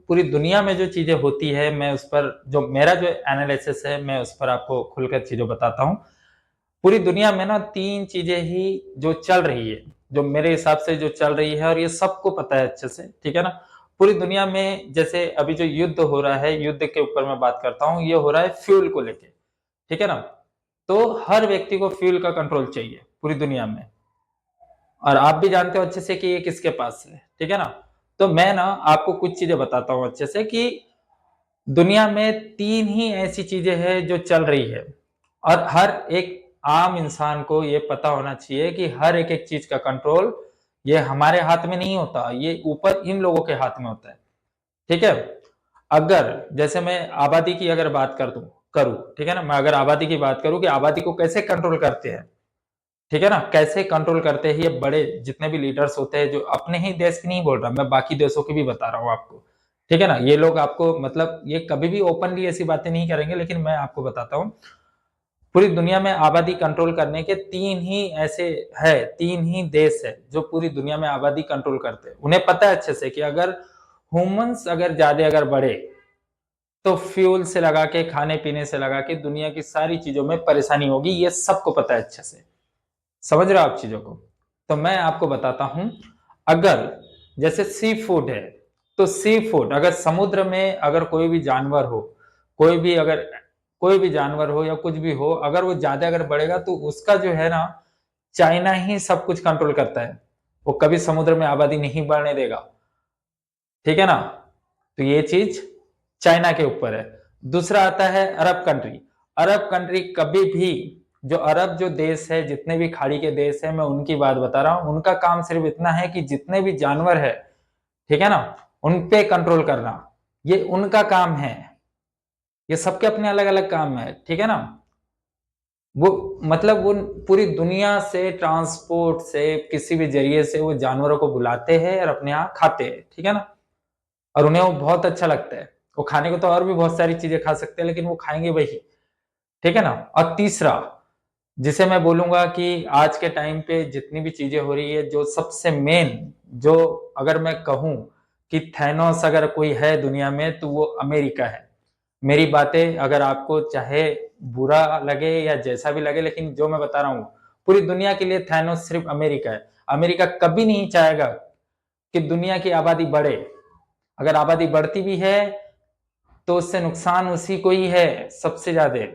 पूरी दुनिया में जो चीजें होती है, मैं उस पर जो मेरा जो एनालिसिस है, मैं उस पर आपको खुलकर चीजें बताता हूँ। पूरी दुनिया में ना तीन चीजें ही जो चल रही है, जो मेरे हिसाब से जो चल रही है, और ये सबको पता है अच्छे से, ठीक है ना। पूरी दुनिया में जैसे अभी जो युद्ध हो रहा है, युद्ध के ऊपर मैं बात करता हूँ, ये हो रहा है फ्यूल को लेके, ठीक है ना। तो हर व्यक्ति को फ्यूल का कंट्रोल चाहिए पूरी दुनिया में, और आप भी जानते हो अच्छे से कि ये किसके पास है, ठीक है ना। तो मैं ना आपको कुछ चीजें बताता हूँ अच्छे से कि दुनिया में तीन ही ऐसी चीजें हैं जो चल रही है, और हर एक आम इंसान को ये पता होना चाहिए कि हर एक एक चीज का कंट्रोल ये हमारे हाथ में नहीं होता, ये ऊपर इन लोगों के हाथ में होता है, ठीक है। अगर जैसे मैं आबादी की अगर बात कर दूं करूं, ठीक है ना, मैं अगर आबादी की बात करूं कि आबादी को कैसे कंट्रोल करते हैं, ठीक है ना, कैसे कंट्रोल करते हैं ये बड़े जितने भी लीडर्स होते हैं, जो अपने ही देश की नहीं बोल रहा, मैं बाकी देशों की भी बता रहा हूँ आपको, ठीक है ना। ये लोग आपको मतलब ये कभी भी ओपनली ऐसी बातें नहीं करेंगे, लेकिन मैं आपको बताता हूँ। पूरी दुनिया में आबादी कंट्रोल करने के तीन ही ऐसे है, तीन ही देश है जो पूरी दुनिया में आबादी कंट्रोल करते हैं। उन्हें पता है अच्छे से कि अगर ह्यूमंस अगर ज्यादा अगर बढ़े, तो फ्यूल से लगा के खाने पीने से लगा के दुनिया की सारी चीजों में परेशानी होगी, ये सबको पता है अच्छे से। समझ रहे हो आप चीजों को। तो मैं आपको बताता हूं, अगर जैसे सी फूड है, तो सी फूड अगर समुद्र में अगर कोई भी जानवर हो, कोई भी अगर कोई भी जानवर हो या कुछ भी हो, अगर वो ज्यादा अगर बढ़ेगा तो उसका जो है ना, चाइना ही सब कुछ कंट्रोल करता है, वो कभी समुद्र में आबादी नहीं बढ़ने देगा, ठीक है ना। तो ये चीज चाइना के ऊपर है। दूसरा आता है अरब कंट्री। अरब कंट्री कभी भी, जो अरब जो देश है, जितने भी खाड़ी के देश है, मैं उनकी बात बता रहा हूं, उनका काम सिर्फ इतना है कि जितने भी जानवर है, ठीक है ना, उन पे कंट्रोल करना, ये उनका काम है। ये सबके अपने अलग अलग काम है, ठीक है ना। वो मतलब वो पूरी दुनिया से ट्रांसपोर्ट से किसी भी जरिए से वो जानवरों को बुलाते हैं और अपने यहाँ खाते हैं, ठीक है ना। और उन्हें वो बहुत अच्छा लगता है। वो खाने को तो और भी बहुत सारी चीजें खा सकते हैं, लेकिन वो खाएंगे वही, ठीक है ना। और तीसरा, जिसे मैं बोलूंगा कि आज के टाइम पे जितनी भी चीजें हो रही है, जो सबसे मेन, जो अगर मैं कहूं कि थैनोस अगर कोई है दुनिया में, तो वो अमेरिका है। मेरी बातें अगर आपको चाहे बुरा लगे या जैसा भी लगे, लेकिन जो मैं बता रहा हूं, पूरी दुनिया के लिए थैनोस सिर्फ अमेरिका है। अमेरिका कभी नहीं चाहेगा कि दुनिया की आबादी बढ़े। अगर आबादी बढ़ती भी है तो उससे नुकसान उसी को ही है सबसे ज्यादा।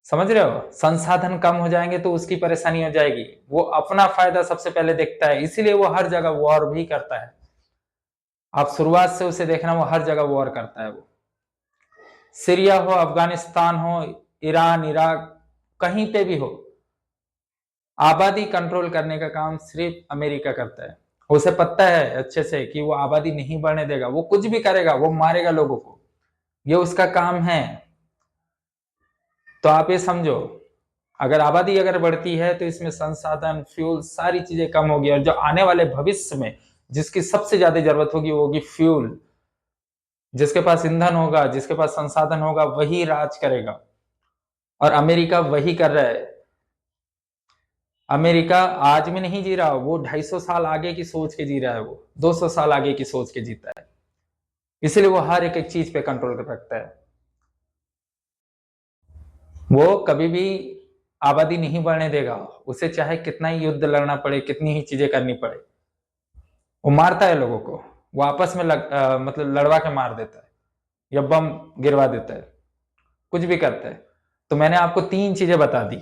समझ रहे हो, संसाधन कम हो जाएंगे तो उसकी परेशानी हो जाएगी। वो अपना फायदा सबसे पहले देखता है, इसीलिए वो हर जगह वॉर भी करता है। आप शुरुआत से उसे देखना, वो हर जगह वॉर करता है। वो सीरिया हो, अफगानिस्तान हो, ईरान, इराक, कहीं पे भी हो, आबादी कंट्रोल करने का काम सिर्फ अमेरिका करता है। उसे पता है अच्छे से कि वो आबादी नहीं बढ़ने देगा, वो कुछ भी करेगा, वो मारेगा लोगों को, ये उसका काम है। तो आप ये समझो, अगर आबादी अगर बढ़ती है तो इसमें संसाधन, फ्यूल, सारी चीजें कम होगी, और जो आने वाले भविष्य में जिसकी सबसे ज्यादा जरूरत होगी वो होगी फ्यूल। जिसके पास ईंधन होगा, जिसके पास संसाधन होगा, वही राज करेगा, और अमेरिका वही कर रहा है। अमेरिका आज में नहीं जी रहा, वो 250 साल आगे की सोच के जी रहा है, वो 200 साल आगे की सोच के जीता है। इसलिए वो हर एक एक चीज पे कंट्रोल कर रखता है। वो कभी भी आबादी नहीं बढ़ने देगा, उसे चाहे कितना ही युद्ध लड़ना पड़े, कितनी ही चीजें करनी पड़े। वो मारता है लोगों को, वो आपस में मतलब लड़वा के मार देता है, या बम गिरवा देता है, कुछ भी करता है। तो मैंने आपको तीन चीजें बता दी,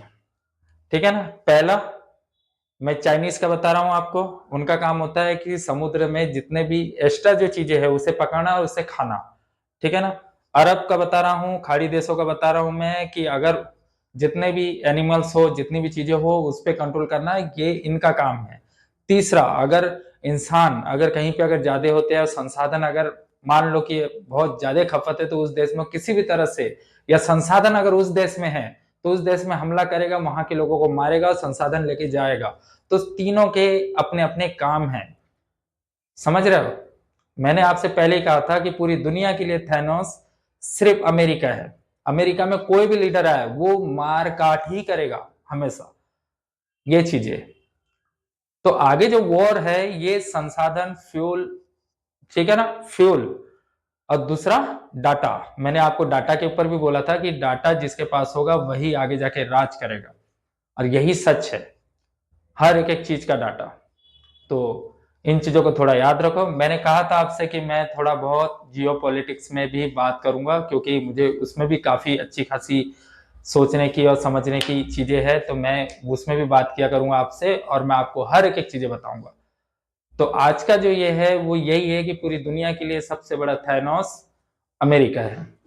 ठीक है ना। पहला, मैं चाइनीज का बता रहा हूं आपको। उनका काम होता है कि समुद्र में जितने भी एक्स्ट्रा जो चीजें है उसे पकड़ना और उसे खाना, ठीक है ना। अरब का बता रहा हूँ, खाड़ी देशों का बता रहा हूं मैं, कि अगर जितने भी एनिमल्स हो, जितनी भी चीजें हो, उस पर कंट्रोल करना, ये इनका काम है। तीसरा, अगर इंसान अगर कहीं पे अगर ज्यादा होते हैं और संसाधन अगर मान लो कि बहुत ज्यादा खपत है, तो उस देश में किसी भी तरह से, या संसाधन अगर उस देश में है तो उस देश में हमला करेगा, वहां के लोगों को मारेगा और संसाधन लेके जाएगा। तो तीनों के अपने अपने काम हैं। समझ रहे हो, मैंने आपसे पहले ही कहा था कि पूरी दुनिया के लिए थैनोस सिर्फ अमेरिका है। अमेरिका में कोई भी लीडर आए वो मार काट ही करेगा हमेशा, ये चीजें। तो आगे जो वॉर है, ये संसाधन, फ्यूल, ठीक है ना? फ्यूल और दूसरा डाटा। मैंने आपको डाटा के ऊपर भी बोला था कि डाटा जिसके पास होगा वही आगे जाके राज करेगा और यही सच है, हर एक-एक चीज़ का डाटा। तो इन चीज़ों को थोड़ा याद रखो। मैंने कहा था आपसे कि मैं थोड़ा बहुत जियोपॉलिटिक्स में भी बात करूँगा क्योंकि मुझे उसमें भी काफ़ी अच्छी-खासी सोचने की और समझने की चीज़ें हैं, तो मैं उसमें भी बात किया करूँगा आपसे और मैं आपको हर एक-एक चीज़ें बताऊँगा। तो आज का जो ये है, वो यही है कि पूरी दुनिया के लिए सबसे बड़ा थैनोस अमेरिका है।